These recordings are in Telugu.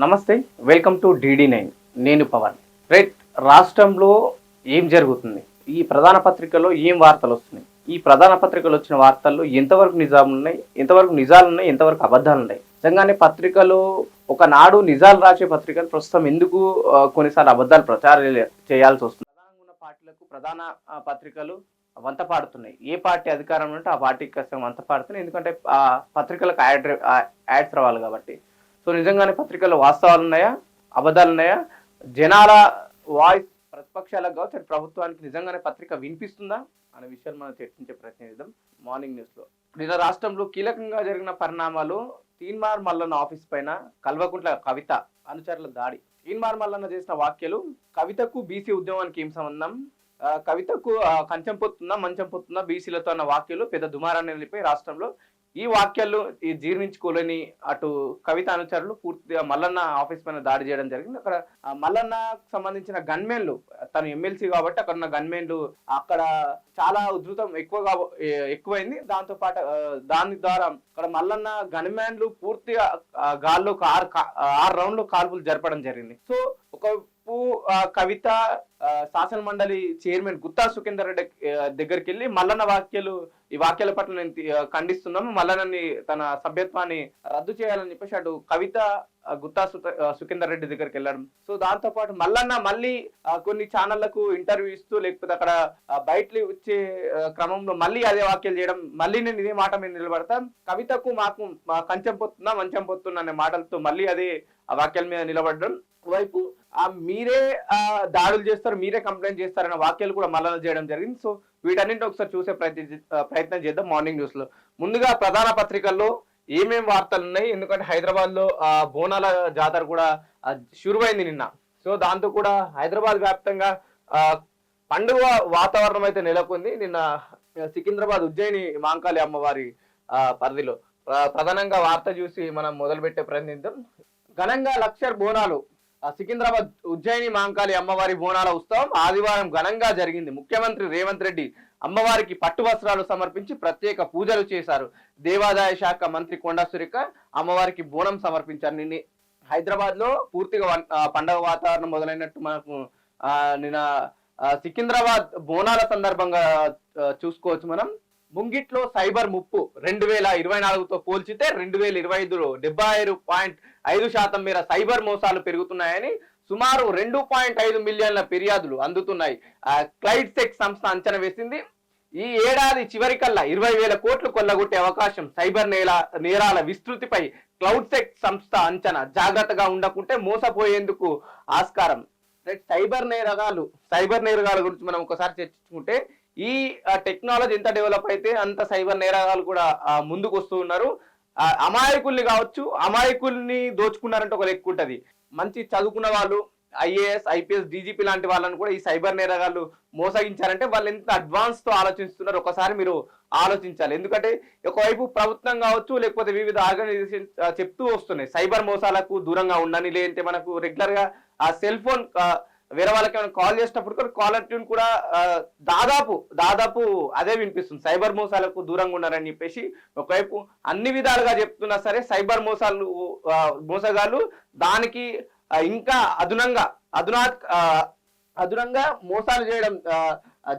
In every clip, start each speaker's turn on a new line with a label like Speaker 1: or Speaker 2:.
Speaker 1: నమస్తే, వెల్కమ్ టు DD9. నేను పవన్. రైట్, రాష్ట్రంలో ఏం జరుగుతుంది, ఈ ప్రధాన పత్రికలో ఏం వార్తలు వస్తున్నాయి, ఈ ప్రధాన పత్రికలు వచ్చిన వార్తల్లో ఎంతవరకు నిజాలు ఉన్నాయి, ఎంతవరకు అబద్ధాలు ఉన్నాయి. నిజంగానే పత్రికలు ఒకనాడు నిజాలు రాసే పత్రికలు ప్రస్తుతం ఎందుకు కొన్నిసార్లు అబద్ధాలు ప్రచారం చేయాల్సి వస్తుంది. ప్రధానంగా ఉన్న పార్టీలకు ప్రధాన పత్రికలు వంత పాడుతున్నాయి. ఏ పార్టీ అధికారంలో ఉంటే ఆ పార్టీకి కష్టం వంత పాడుతున్నాయి. ఎందుకంటే ఆ పత్రికలకు యాడ్స్ రావాలి కాబట్టి. సో నిజంగానే పత్రికల్లో వాస్తవాలు ఉన్నాయా, అబద్ధాలు ఉన్నాయా, జనాల వాయిస్ ప్రతిపక్షాలకు కావచ్చు ప్రభుత్వానికి నిజంగానే పత్రిక వినిపిస్తుందా అనే విషయాలు మనం చర్చించే ప్రయత్నం చేద్దాం మార్నింగ్ న్యూస్ లో. నిన్న రాష్ట్రంలో కీలకంగా జరిగిన పరిణామాలు, తీన్మార్ మల్లన్న ఆఫీస్ పైన కల్వకుంట్ల కవిత అనుచరుల దాడి. తీన్మార్ మల్లన్న చేసిన వ్యాఖ్యలు, కవితకు బీసీ ఉద్యమానికి ఏం సంబంధం, కవితకు కంచం పొత్తుందా మంచం పొత్తుందా బీసీలతో అన్న వ్యాఖ్యలు పెద్ద దుమారాన్ని నిలిపి రాష్ట్రంలో. ఈ వాక్యాలు ఈ జీర్ణించుకోలేని అటు కవిత అనుచరులు పూర్తిగా మల్లన్న ఆఫీస్ పైన దాడి చేయడం జరిగింది. అక్కడ మల్లన్నకు సంబంధించిన గన్మెన్లు, తను ఎమ్మెల్సీ కాబట్టి అక్కడ ఉన్న గన్మెన్లు అక్కడ చాలా ఉధృతం ఎక్కువైంది. దాంతో పాటు దాని ద్వారా అక్కడ మల్లన్న గన్మెన్లు పూర్తిగా గాల్లోకి ఆరు రౌండ్లు కాల్పులు జరపడం జరిగింది. సో కవిత శాసన మండలి చైర్మన్ గుత్తా సుఖేందర్ రెడ్డి దగ్గరికి వెళ్ళి మల్లన్న ఈ వాక్యాల పట్ల నేను ఖండిస్తున్నాము, మల్లన్నని తన సభ్యత్వాన్ని రద్దు చేయాలని చెప్పేసి అటు కవిత గుత్తా సుఖేందర్ రెడ్డి దగ్గరికి వెళ్ళడం. సో దాంతో పాటు మల్లన్న మళ్ళీ కొన్ని ఛానళ్లకు ఇంటర్వ్యూ ఇస్తూ లేకపోతే అక్కడ బయటలు వచ్చే క్రమంలో మళ్ళీ అదే వాక్యాలు చేయడం, మళ్ళీ నేను ఇదే మాట మీద నిలబడతాం, కవితకు మాకు కంచం పొత్తున్నా మంచం పొత్తున్నా అనే మాటలతో మళ్ళీ అదే ఆ వాక్యాల మీద నిలబడడం. వైపు మీరే దాడులు చేస్తారు, మీరే కంప్లైంట్ చేస్తారన్న వాక్యాలు కూడా మల్లన చేయడం జరిగింది. సో వీటన్నింటిని ఒకసారి చూసే ప్రయత్నం చేద్దాం మార్నింగ్ న్యూస్ లో. ముందుగా ప్రధాన పత్రికల్లో ఏమేం వార్తలు ఉన్నాయి, ఎందుకంటే హైదరాబాద్ లో బోనాల జాతర కూడా షురువైంది నిన్న. సో దాంతో కూడా హైదరాబాద్ వ్యాప్తంగా పండుగ వాతావరణం అయితే నెలకొంది. నిన్న సికింద్రాబాద్ ఉజ్జయిని మాంకాళి అమ్మవారి పరిధిలో ప్రధానంగా వార్త చూసి మనం మొదలు పెట్టే ప్రయత్నిద్దాం. ఘనంగా లక్షర్ బోనాలు, సికింద్రాబాద్ ఉజ్జయిని మాంకాళి అమ్మవారి బోనాల ఉత్సవం ఆదివారం ఘనంగా జరిగింది. ముఖ్యమంత్రి రేవంత్ రెడ్డి అమ్మవారికి పట్టు వస్త్రాలు సమర్పించి ప్రత్యేక పూజలు చేశారు. దేవాదాయ శాఖ మంత్రి కొండా సురేఖ అమ్మవారికి బోనం సమర్పించారు. నిన్న హైదరాబాద్ లో పూర్తిగా పండగ వాతావరణం మొదలైనట్టు మనకు నిన్న సికింద్రాబాద్ బోనాల సందర్భంగా చూసుకోవచ్చు మనం. ముంగిట్లో సైబర్ ముప్పు 2024తో పోల్చితే 2025లో 76.5% మేర సైబర్ మోసాలు పెరుగుతున్నాయని సుమారు 2.5 మిలియన్ల ఫిర్యాదులు అందుతున్నాయి. క్లైడ్సెక్ సంస్థ అంచనా వేసింది. ఈ ఏడాది చివరికల్లా 20,000 కోట్లు కొల్లగొట్టే అవకాశం. సైబర్ నేరాల విస్తృతిపై క్లౌడ్సెక్ సంస్థ అంచనా. జాగ్రత్తగా ఉండకుంటే మోసపోయేందుకు ఆస్కారం. సైబర్ నేరగాల గురించి మనం ఒకసారి చర్చించుకుంటే ఈ టెక్నాలజీ ఎంత డెవలప్ అయితే అంత సైబర్ నేరగాలు కూడా ముందుకు వస్తూ ఉన్నారు. అమాయకుల్ని కావచ్చు, అమాయకుల్ని దోచుకున్నారంటే ఒక లెక్క ఉంటుంది. మంచి చదువుకున్న వాళ్ళు, IAS, IPS, DGP లాంటి వాళ్ళని కూడా ఈ సైబర్ నేరగాళ్ళు మోసగించారంటే వాళ్ళు ఎంత అడ్వాన్స్ తో ఆలోచిస్తున్నారు ఒకసారి మీరు ఆలోచించాలి. ఎందుకంటే ఒకవైపు ప్రభుత్వం కావచ్చు లేకపోతే వివిధ ఆర్గనైజేషన్ చెప్తూ వస్తున్నాయి సైబర్ మోసాలకు దూరంగా ఉండని, లేదంటే మనకు రెగ్యులర్ గా ఆ సెల్ ఫోన్ వేరే వాళ్ళకి ఏమైనా కాల్ చేసినప్పుడు కూడా కాలర్ ట్యూన్ కూడా దాదాపు అదే వినిపిస్తుంది, సైబర్ మోసాలకు దూరంగా ఉన్నారని చెప్పేసి. ఒకవైపు అన్ని విధాలుగా చెప్తున్నా సరే సైబర్ మోసగాళ్ళు దానికి ఇంకా అదునంగా మోసాలు చేయడం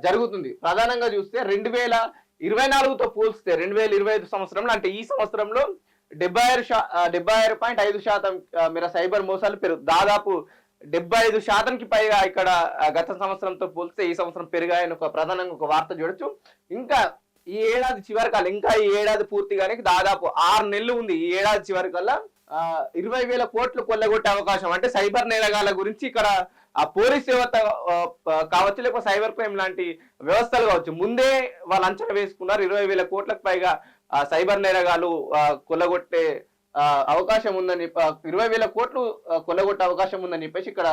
Speaker 1: జరుగుతుంది. ప్రధానంగా చూస్తే 2024తో పోల్స్తే 2025 సంవత్సరంలో, అంటే ఈ సంవత్సరంలో 76.5% మేర సైబర్ మోసాలు దాదాపు 75%కి పైగా ఇక్కడ గత సంవత్సరంతో పోలిస్తే ఈ సంవత్సరం పెరిగాయని ప్రధానంగా ఒక వార్త చూడొచ్చు. ఇంకా ఈ ఏడాది చివరికల్లా, ఇంకా ఈ ఏడాది పూర్తిగానే దాదాపు 6 నెలలు ఉంది. ఈ ఏడాది చివరికల్లా 20,000 కోట్లు కొల్లగొట్టే అవకాశం. అంటే సైబర్ నేరగాల గురించి ఇక్కడ ఆ పోలీస్ వ్యవస్థ కావచ్చు లేకపోతే సైబర్ క్రైమ్ లాంటి వ్యవస్థలు కావచ్చు ముందే వాళ్ళు అంచనా వేసుకున్నారు. 20,000 కోట్లకు పైగా సైబర్ నేరగాలు కొల్లగొట్టే అవకాశం ఉందని, 20,000 కోట్లు కొల్లగొట్టే అవకాశం ఉందని చెప్పేసి ఇక్కడ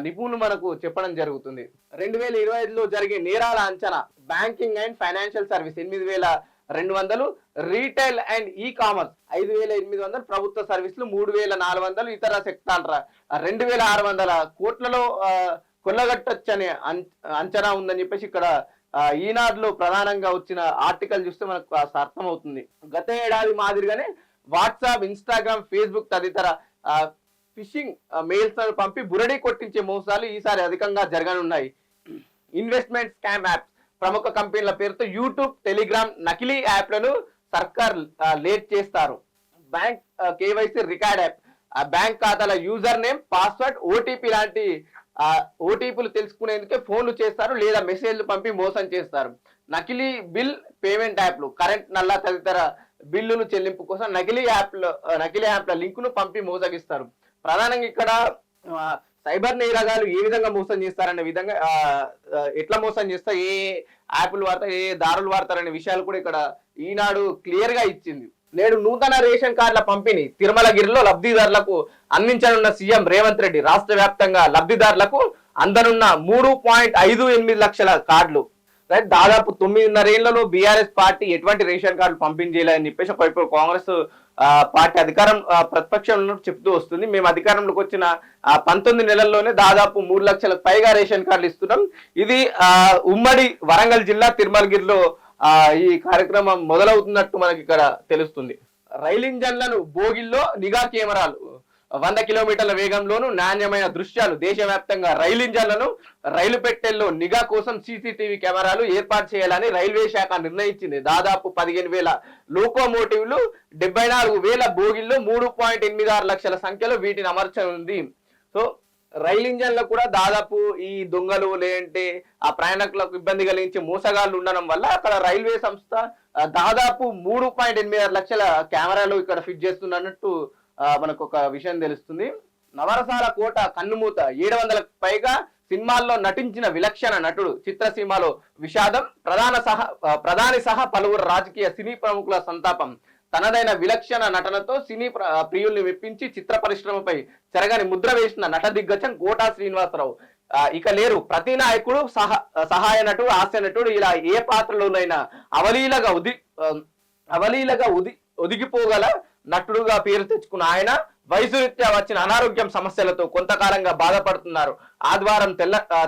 Speaker 1: నిపుణులు మనకు చెప్పడం జరుగుతుంది. 2025లో జరిగే నేరాల అంచనా. Banking and financial service 8,200, retail and e commerce 5,800, ప్రభుత్వ సర్వీసులు 3,400, ఇతర సెక్టార్ల 2,600 కోట్లలో కొల్లగట్టొచ్చని అంచనా ఉందని చెప్పేసి ఇక్కడ ఈనాడులో ప్రధానంగా వచ్చిన ఆర్టికల్ చూస్తే మనకు అర్థమవుతుంది. గత ఏడాది మాదిరిగానే వాట్సాప్, ఇన్స్టాగ్రామ్, ఫేస్బుక్ తదితర
Speaker 2: ఫిషింగ్ మెయిల్స్ పంపి బురడి కొట్టించే మోసాలు ఈసారి అధికంగా జరగనున్నాయి. ఇన్వెస్ట్మెంట్ స్కామ్ యాప్స్ ప్రముఖ కంపెనీల పేరుతో యూట్యూబ్, టెలిగ్రామ్ నకిలీ యాప్లను సర్కార్ లేట్ చేస్తారు. Bank KYC record app bank ఖాతాల యూజర్ నేమ్, పాస్వర్డ్, ఓటీపీ లాంటి ఓటీపీలు తెలుసుకునేందుకే ఫోన్లు చేస్తారు లేదా మెసేజ్లు పంపి మోసం చేస్తారు. నకిలీ బిల్ పేమెంట్ యాప్లు కరెంట్, నల్ల తదితర బిల్లులు చెల్లింపు కోసం నకిలీ యాప్ల లింకును పంపి మోసగిస్తారు. ప్రధానంగా ఇక్కడ సైబర్ నేరగాలు ఏ విధంగా మోసం చేస్తారనే విధంగా ఎట్లా మోసం చేస్తారు, ఏ యాప్లు వాడతారు, ఏ దారులు వాడతారనే విషయాలు కూడా ఇక్కడ ఈనాడు క్లియర్ గా ఇచ్చింది. నేడు నూతన రేషన్ కార్డుల పంపిణీ తిరుమలగిరిలో లబ్ధిదారులకు అందించనున్న సీఎం రేవంత్ రెడ్డి. రాష్ట్ర వ్యాప్తంగా లబ్ధిదారులకు అందనున్న 3.58 లక్షల కార్డులు. రైట్, దాదాపు 9.5 ఏళ్లలో బీఆర్ఎస్ పార్టీ ఎటువంటి రేషన్ కార్డులు పంపించేయాలని చెప్పేసి ఒకవైపు కాంగ్రెస్ పార్టీ అధికారం ప్రతిపక్షంలో చెప్తూ వస్తుంది. మేము అధికారంలోకి వచ్చిన 19 నెలల్లోనే దాదాపు 3 లక్షలకు పైగా రేషన్ కార్డులు ఇస్తున్నాం. ఇది ఉమ్మడి వరంగల్ జిల్లా తిరుమలగిరిలో ఈ కార్యక్రమం మొదలవుతున్నట్టు మనకి ఇక్కడ తెలుస్తుంది. రైలు ఇంజన్లను బోగిల్లో నిఘా కెమెరాలు 100 కిలోమీటర్ల వేగంలోనూ నాణ్యమైన దృశ్యాలు. దేశవ్యాప్తంగా రైలు ఇంజన్లను రైలు పెట్టెల్లో నిఘా కోసం సీసీటీవీ కెమెరాలు ఏర్పాటు చేయాలని రైల్వే శాఖ నిర్ణయించింది. దాదాపు 15,000 లోకోమోటివ్లు, 74,000 బోగిల్లో 3.86 లక్షల సంఖ్యలో వీటిని అమర్చనుంది. సో రైలు ఇంజన్లో కూడా దాదాపు ఈ దొంగలు లేదంటే ఆ ప్రయాణికులకు ఇబ్బంది కలిగించే మోసగాళ్ళు ఉండడం వల్ల అక్కడ రైల్వే సంస్థ దాదాపు 3.86 లక్షల కెమెరాలు ఇక్కడ ఫిట్ చేస్తున్నట్టు మనకు ఒక విషయం తెలుస్తుంది. నవరసాల కోట కన్నుమూత 700లకు పైగా సినిమాల్లో నటించిన విలక్షణ నటుడు. చిత్రసీమలో విషాదం. ప్రధాని సహా పలువురు రాజకీయ సినీ ప్రముఖుల సంతాపం. తనదైన విలక్షణ నటనతో సినీ ప్రియుల్ని మెప్పించి చిత్ర పరిశ్రమపై చెరగని ముద్ర వేసిన నట దిగ్గజం కోటా శ్రీనివాసరావు ఇక లేరు. ప్రతి నాయకుడు సహాయ నటుడు, హాస్య నటుడు ఇలా ఏ పాత్రలోనైనా అవలీలగా ఒదిగిపోగల నటుడుగా పేరు తెచ్చుకున్న ఆయన వయసు రీత్యా వచ్చిన అనారోగ్యం సమస్యలతో కొంతకాలంగా బాధపడుతున్నారు. ఆదివారం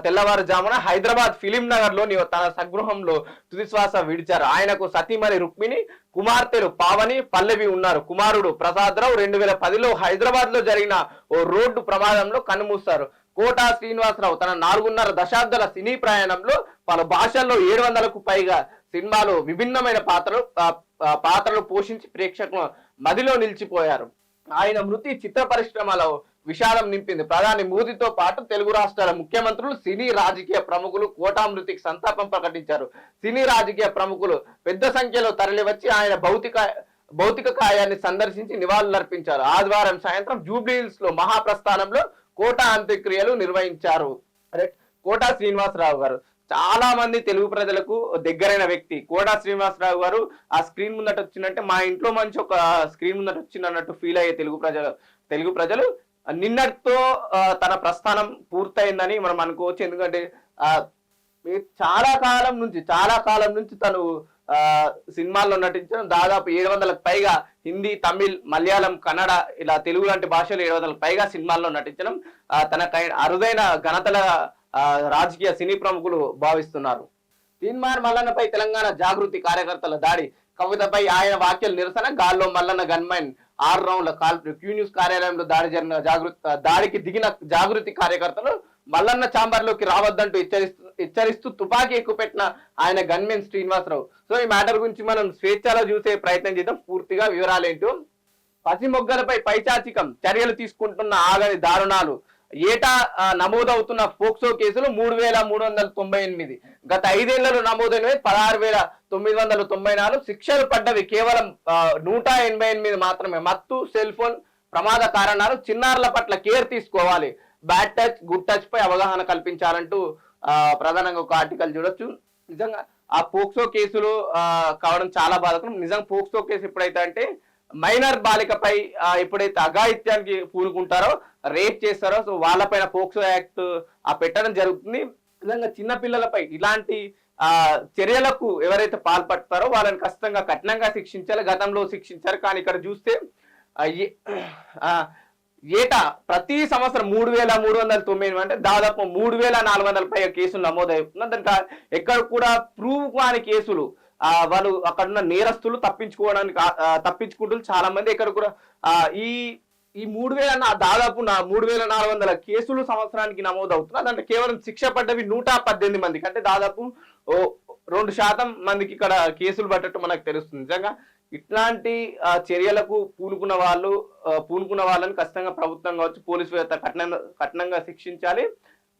Speaker 2: తెల్లవారుజామున హైదరాబాద్ ఫిలిం నగర్ లోని తన స్వగృహంలో తుదిశ్వాస విడిచారు. ఆయనకు సతీమణి రుక్మిణి, కుమార్తెలు పావని, పల్లవి ఉన్నారు. కుమారుడు ప్రసాదరావు 2010లో హైదరాబాద్ లో జరిగిన ఓ రోడ్డు ప్రమాదంలో కన్నుమూశారు. కోటా శ్రీనివాసరావు తన 4.5 దశాబ్దాల సినీ ప్రయాణంలో పలు భాషల్లో 700కు పైగా సినిమాలో విభిన్నమైన పాత్రలు పోషించి ప్రేక్షకుల మదిలో నిలిచిపోయారు. ఆయన మృతి చిత్ర పరిశ్రమలో విషాదం నింపింది. ప్రధాని మోదీతో పాటు తెలుగు రాష్ట్రాల ముఖ్యమంత్రులు, సినీ రాజకీయ ప్రముఖులు కోటా మృతికి సంతాపం ప్రకటించారు. సినీ రాజకీయ ప్రముఖులు పెద్ద సంఖ్యలో తరలివచ్చి ఆయన భౌతిక కాయాన్ని సందర్శించి నివాళులర్పించారు. ఆదివారం సాయంత్రం జూబ్లీహిల్స్ లో మహాప్రస్థానంలో కోటా అంత్యక్రియలు నిర్వహించారు. కోటా శ్రీనివాసరావు గారు చాలా మంది తెలుగు ప్రజలకు దగ్గరైన వ్యక్తి. కోటా శ్రీనివాసరావు గారు ఆ స్క్రీన్ ముందట వచ్చిందంటే మా ఇంట్లో మంచి ఒక స్క్రీన్ ముందట వచ్చిందన్నట్టు ఫీల్ అయ్యే తెలుగు ప్రజలు నిన్నటితో తన ప్రస్థానం పూర్తయిందని మనం అనుకోవచ్చు. ఎందుకంటే చాలా కాలం నుంచి తను సినిమాల్లో నటించడం, దాదాపు 700లకు పైగా హిందీ, తమిళ్, మలయాళం, కన్నడ ఇలా తెలుగు లాంటి భాషలు 700లకు పైగా సినిమాల్లో నటించడం తనకై అరుదైన ఘనతల రాజకీయ సినీ ప్రముఖులు భావిస్తున్నారు. తీన్మార్ మల్లన్నపై తెలంగాణ జాగృతి కార్యకర్తల దాడి. కవితపై ఆయన వ్యాఖ్యలు నిరసన. గాల్లో మల్లన్న గన్మైన్ 6 రౌండ్ల కాల్పులు. క్యూ న్యూస్ కార్యాలయంలో దాడికి దిగిన జాగృతి కార్యకర్తలు మల్లన్న ఛాంబర్ లోకి రావద్దంటూ హెచ్చరిస్తూ తుపాకీ ఎక్కుపెట్టిన ఆయన గన్మెన్ శ్రీనివాసరావు. సో ఈ మ్యాటర్ గురించి మనం స్వేచ్ఛలో చూసే ప్రయత్నం చేద్దాం. పూర్తిగా వివరాలేంటో. పసిమొగ్గలపై పైచాచికం చర్యలు తీసుకుంటున్న ఆగని దారుణాలు. ఏటా నమోదవుతున్న పోక్సో కేసులు 3,398. గత 5 ఏళ్లలో నమోదైనవి 16,994. శిక్షలు పడ్డవి కేవలం 188 మాత్రమే. మత్తు, సెల్ ఫోన్ ప్రమాద కారణాలు. చిన్నారుల పట్ల కేర్ తీసుకోవాలి. బ్యాడ్ టచ్, గుడ్ టచ్ పై అవగాహన కల్పించాలంటూ ప్రధానంగా ఒక ఆర్టికల్ చూడొచ్చు. నిజంగా ఆ పోక్సో కేసులు కావడం చాలా బాధాకరం. నిజంగా పోక్సో కేసు ఎప్పుడైతే అంటే మైనర్ బాలికపై ఎప్పుడైతే అఘాయిత్యానికి పూనుకుంటారో, రేప్ చేస్తారో, సో వాళ్ళపైన పోక్సో యాక్ట్ పెట్టడం జరుగుతుంది. నిజంగా చిన్న పిల్లలపై ఇలాంటి చర్యలకు ఎవరైతే పాల్పడతారో వాళ్ళని ఖచ్చితంగా కఠినంగా శిక్షించాలి. గతంలో శిక్షించారు. కానీ ఇక్కడ చూస్తే ఏటా ప్రతి సంవత్సరం 3,390 అంటే దాదాపు 3,400 పైగా కేసులు నమోదవుతున్నాయి. దాంట్లో ఎక్కడ కూడా ప్రూవ్ కాని కేసులు వాళ్ళు అక్కడ ఉన్న నేరస్తులు తప్పించుకుంటూ చాలా మంది ఎక్కడ కూడా ఈ ఈ 3,000 దాదాపు 3,400 కేసులు సంవత్సరానికి నమోదు అవుతున్నాయి. దాంట్లో కేవలం శిక్ష పడ్డవి 118 మందికి, అంటే దాదాపు 2% మందికి ఇక్కడ కేసులు పడ్డట్టు మనకు తెలుస్తుంది. నిజంగా ఇట్లాంటి చర్యలకు పూనుకున్న వాళ్ళని ఖచ్చితంగా ప్రభుత్వం కావచ్చు, పోలీసు వ్యవస్థ కఠినంగా శిక్షించాలి.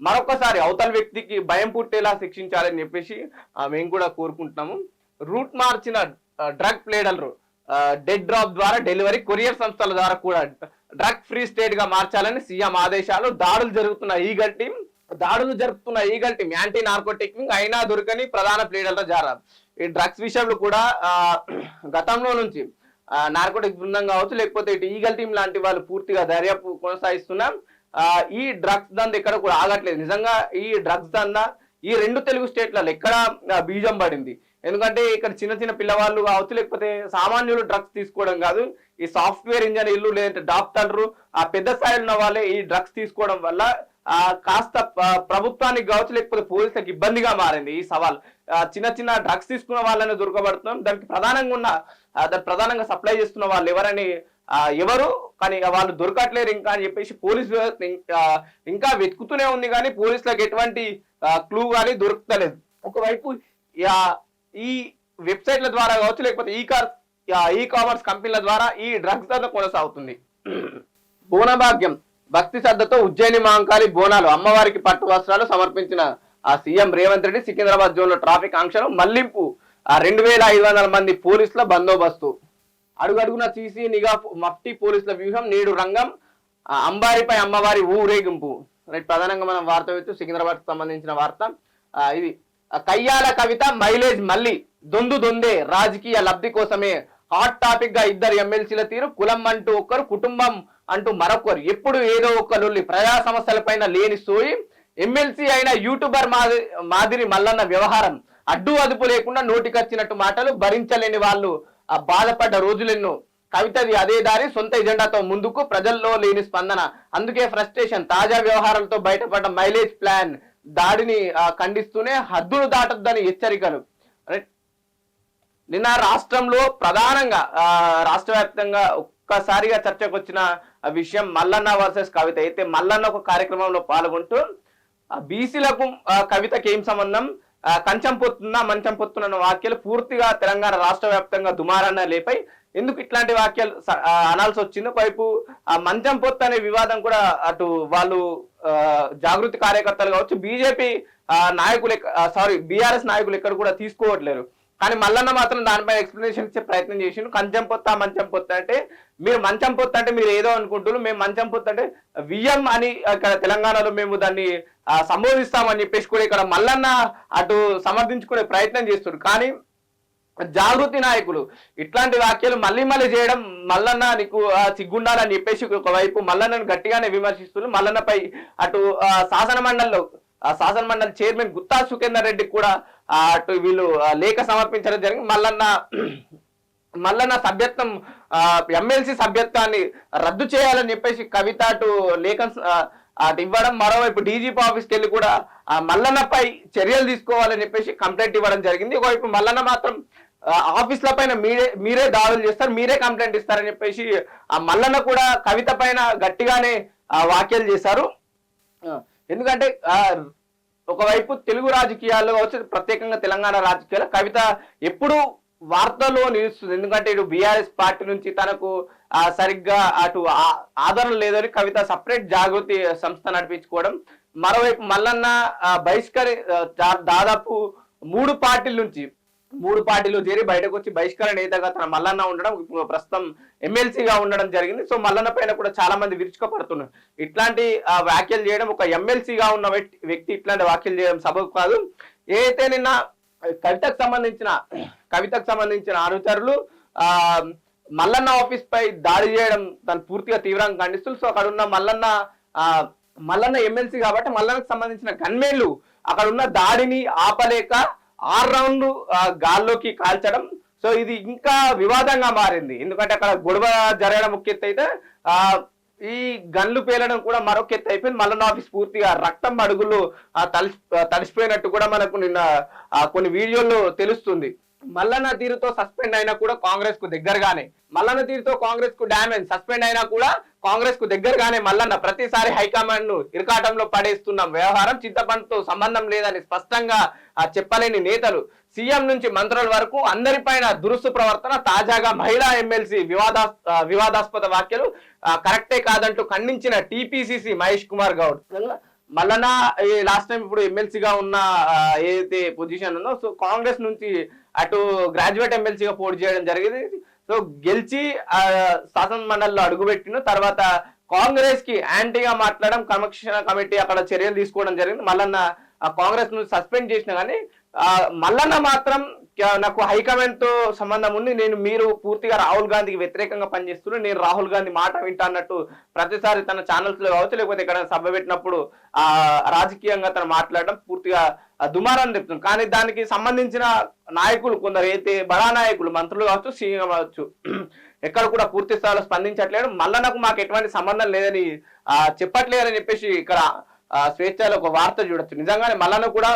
Speaker 2: మరొకసారి అవతల వ్యక్తికి భయం పుట్టేలా శిక్షించాలని చెప్పేసి మేము కూడా కోరుకుంటున్నాము. రూట్ మార్చిన డ్రగ్ ప్లేడర్లు డెడ్ డ్రాప్ ద్వారా డెలివరీ, కొరియర్ సంస్థల ద్వారా కూడా డ్రగ్ ఫ్రీ స్టేట్ గా మార్చాలని సీఎం ఆదేశాలు. దాడులు జరుపుతున్న ఈగల్ టీం యాంటీ నార్కోటిక్ అయినా దొరకని ప్రధాన ప్లేడర్ల జారా. ఈ డ్రగ్స్ విషయంలో కూడా గతంలో నుంచి నార్కోటిక్ బృందం కావచ్చు, లేకపోతే ఇటు ఈగల్ టీం లాంటి వాళ్ళు పూర్తిగా దర్యాప్తు కొనసాగిస్తున్నాం. ఈ డ్రగ్స్ దంద ఎక్కడ కూడా ఆగట్లేదు. నిజంగా ఈ డ్రగ్స్ దంద ఈ 2 తెలుగు స్టేట్లలో ఎక్కడ బీజం పడింది. ఎందుకంటే ఇక్కడ చిన్న పిల్లవాళ్ళు కావచ్చు, లేకపోతే సామాన్యులు డ్రగ్స్ తీసుకోవడం కాదు, ఈ సాఫ్ట్వేర్ ఇంజనీర్లు లేదంటే డాక్టర్లు ఆ పెద్ద స్థాయిలో ఉన్న వాళ్ళే ఈ డ్రగ్స్ తీసుకోవడం వల్ల కాస్త ప్రభుత్వానికి కావచ్చు, లేకపోతే పోలీసులకు ఇబ్బందిగా మారింది ఈ సవాల్. చిన్న డ్రగ్స్ తీసుకున్న వాళ్ళని దొరకబడుతున్నాం. దానికి ప్రధానంగా సప్లై చేస్తున్న వాళ్ళు ఎవరు కానీ వాళ్ళు దొరకట్లేరు ఇంకా అని చెప్పేసి పోలీసు ఇంకా వెతుకుతూనే ఉంది, కానీ పోలీసులకు ఎటువంటి క్లూ కానీ దొరుకుతలేదు. ఒకవైపు ఈ వెబ్సైట్ల ద్వారా కావచ్చు, లేకపోతే ఈ కామర్స్ కంపెనీల ద్వారా ఈ డ్రగ్స్ దందా కొనసాగుతుంది. బోనభాగ్యం భక్తి శ్రద్ధతో ఉజ్జయిని మహంకాళి బోనాలు, అమ్మవారికి పట్టు వస్త్రాలు సమర్పించిన సీఎం రేవంత్ రెడ్డి. సికింద్రాబాద్ జోన్ లో ట్రాఫిక్ ఆంక్షలు మళ్లింపు, 2,500 మంది పోలీసుల బందోబస్తు. అడుగడుగున సీసీ నిఘా, మఫ్టీ పోలీసుల వ్యూహం, నేడు రంగం, అంబారిపై అమ్మవారి ఊరేగింపు. రైట్, ప్రధానంగా మనం వార్త వచ్చి సికింద్రాబాద్ కు సంబంధించిన వార్త ఇది. కయ్యాల కవిత మైలేజ్ మళ్ళీ దొందే, రాజకీయ లబ్ధి కోసమే హాట్ టాపిక్ గా ఇద్దరు ఎమ్మెల్సీల తీరు. కులం అంటూ ఒకరు, కుటుంబం అంటూ మరొకరు, ఎప్పుడు ఏదో ఒక లొల్లి, ప్రజా సమస్యలపైన లేని సోయి. ఎమ్మెల్సీ అయిన యూట్యూబర్ మాదిరి మల్లన్న వ్యవహారం, అడ్డు అదుపు లేకుండా నోటికొచ్చినట్టు మాటలు, భరించలేని వాళ్ళు బాధపడ్డ రోజులెన్నో. కవితది అదే దారి, సొంత ఎజెండాతో ముందుకు, ప్రజల్లో లేని స్పందన, అందుకే ఫ్రస్ట్రేషన్. తాజా వ్యవహారాలతో బయటపడ్డ మైలేజ్ ప్లాన్, దాడిని ఖండిస్తూనే హద్దులు దాటొద్దని హెచ్చరికలు. నిన్న రాష్ట్రంలో ప్రధానంగా రాష్ట్ర వ్యాప్తంగా ఒక్కసారిగా చర్చకు వచ్చిన విషయం మల్లన్న వర్సెస్ కవిత. అయితే మల్లన్న ఒక కార్యక్రమంలో పాల్గొంటూ బీసీలకు కవితకి ఏం సంబంధం, కంచం పొత్తున్నా మంచం పొత్తున్న వాక్యాలు పూర్తిగా తెలంగాణ రాష్ట్ర వ్యాప్తంగా దుమారాన్ని లేపై. ఎందుకు ఇట్లాంటి వాక్యాలు అనాల్సి వచ్చింది? ఒకవైపు ఆ మంచం పొత్తు అనే వివాదం కూడా అటు వాళ్ళు జాగృతి కార్యకర్తలు కావచ్చు, బీజేపీ నాయకులు బీఆర్ఎస్ నాయకులు ఎక్కడ కూడా తీసుకోవట్లేరు. కానీ మల్లన్న మాత్రం దానిపై ఎక్స్ప్లెనేషన్ ఇచ్చే ప్రయత్నం చేసిండు. కంచం పొత్త మంచం పొత్త అంటే, మీరు మంచం పొత్త అంటే మీరు ఏదో అనుకుంటున్నారు, మేము మంచం పొత్త అంటే వియ్యం అని ఇక్కడ తెలంగాణలో మేము దాన్ని సంబోధిస్తామని చెప్పేసి కూడా ఇక్కడ మల్లన్న అటు సమర్థించుకునే ప్రయత్నం చేస్తున్నారు. కానీ జాగృతి నాయకులు ఇట్లాంటి వ్యాఖ్యలు మళ్ళీ చేయడం, మల్లన్న నీకు సిగ్గుండాలని చెప్పేసి ఒకవైపు మల్లన్నను గట్టిగానే విమర్శిస్తున్నారు. మల్లన్నపై అటు శాసన మండలి చైర్మన్ గుత్తా సుఖేందర్ రెడ్డి కూడా అటు వీళ్ళు లేఖ సమర్పించడం జరిగింది. మల్లన్న సభ్యత్వం, ఎమ్మెల్సీ సభ్యత్వాన్ని రద్దు చేయాలని చెప్పేసి కవిత అటు లేఖ అటు ఇవ్వడం, మరోవైపు డీజీపీ ఆఫీస్కి వెళ్ళి కూడా మల్లన్నపై చర్యలు తీసుకోవాలని చెప్పేసి కంప్లైంట్ ఇవ్వడం జరిగింది. ఒకవైపు మల్లన్న మాత్రం ఆఫీసుల పైన మీరే దాడులు చేస్తారు, మీరే కంప్లైంట్ ఇస్తారని చెప్పేసి ఆ మల్లన్న కూడా కవిత పైన గట్టిగానే వ్యాఖ్యలు చేశారు. ఎందుకంటే ఒకవైపు తెలుగు రాజకీయాల్లో వచ్చి ప్రత్యేకంగా తెలంగాణ రాజకీయాల్లో కవిత ఎప్పుడు వార్తల్లో నిలుస్తుంది. ఎందుకంటే ఇటు బీఆర్ఎస్ పార్టీ నుంచి తనకు సరిగ్గా అటు ఆదరణ లేదని కవిత సపరేట్ జాగృతి సంస్థ నడిపించుకోవడం, మరోవైపు మల్లన్న దాదాపు 3 పార్టీలు చేరి బయటకు వచ్చి బహిష్కరణ నేతగా తన మల్లన్న ఉండడం, ప్రస్తుతం ఎమ్మెల్సీగా ఉండడం జరిగింది. సో మల్లన్న పైన కూడా చాలా మంది విరుచుకపడుతున్నారు. ఇట్లాంటి వ్యాఖ్యలు చేయడం, ఒక ఎమ్మెల్సీగా ఉన్న వ్యక్తి ఇట్లాంటి వ్యాఖ్యలు చేయడం సబబు కాదు. ఏదైతే నిన్న కవితకు సంబంధించిన అనుచరులు మల్లన్న ఆఫీస్ పై దాడి చేయడం దాన్ని పూర్తిగా తీవ్రంగా ఖండిస్తున్నారు. సో అక్కడ ఉన్న మల్లన్న ఎమ్మెల్సీ కాబట్టి మల్లన్నకు సంబంధించిన గన్మేన్లు అక్కడ ఉన్న దాడిని ఆపలేక 6 రౌండ్లు గాల్లోకి కాల్చడం. సో ఇది ఇంకా వివాదంగా మారింది. ఎందుకంటే అక్కడ గొడవ జరగడం ఒక ఎత్తు అయితే ఈ గన్లు పేలడం కూడా మరొక ఎత్తు అయిపోయింది. మల్లన్న ఆఫీస్ పూర్తిగా రక్తం అడుగులు తడిసిపోయినట్టు కూడా మనకు నిన్న కొన్ని వీడియోల్లో తెలుస్తుంది. మల్లన్న తీరుతో సస్పెండ్ అయినా కూడా కాంగ్రెస్ కు దగ్గరగానే, మల్లన్న తీరుతో కాంగ్రెస్ కు డ్యామేజ్, సస్పెండ్ అయినా కూడా కాంగ్రెస్ కు దగ్గరగానే మల్లన్న ప్రతిసారి హైకమాండ్ ను ఇరకాటంలో పడేస్తున్న వ్యవహారం చింతపండుతో సంబంధం లేదని స్పష్టంగా చెప్పలేని నేతలు, సీఎం నుంచి మంత్రుల వరకు అందరిపైన దురుసు ప్రవర్తన, తాజాగా మహిళా ఎమ్మెల్సీ వివాదాస్పద వ్యాఖ్యలు కరెక్టే కాదంటూ ఖండించిన TPCC Mahesh Kumar Goud. Mallanna last time ఇప్పుడు ఎమ్మెల్సీగా ఉన్న ఏదైతే పొజిషన్ ఉందో, సో కాంగ్రెస్ నుంచి అటు గ్రాడ్యుయేట్ ఎమ్మెల్సీగా పోటీ చేయడం జరిగింది. సో గెలిచి శాసన మండలిలో అడుగుపెట్టిన తర్వాత కాంగ్రెస్ కి యాంటీగా మాట్లాడడం, క్రమశిక్షణ కమిటీ అక్కడ చర్యలు తీసుకోవడం జరిగింది. మల్లన్న కాంగ్రెస్ నుంచి సస్పెండ్ చేసిన కానీ మల్లన్న మాత్రం నాకు హైకమాండ్ తో సంబంధం ఉంది, మీరు పూర్తిగా రాహుల్ గాంధీకి వ్యతిరేకంగా పనిచేస్తున్నారు, నేను రాహుల్ గాంధీ మాట వింటా అన్నట్టు ప్రతిసారి తన ఛానల్స్ లో కావచ్చు లేకపోతే ఇక్కడ సభ పెట్టినప్పుడు రాజకీయంగా తను మాట్లాడడం పూర్తిగా దుమారాన్ని చెప్తుంది. కానీ దానికి సంబంధించిన నాయకులు కొందరు అయితే బడా నాయకులు, మంత్రులు కావచ్చు, సీఎం కావచ్చు, ఎక్కడ కూడా పూర్తి స్థాయిలో స్పందించట్లేదు. మల్లన్నకు మాకు ఎటువంటి సంబంధం లేదని చెప్పట్లేదని చెప్పేసి ఇక్కడ స్వేచ్ఛలో ఒక వార్త చూడొచ్చు. నిజంగానే మల్లన్న కూడా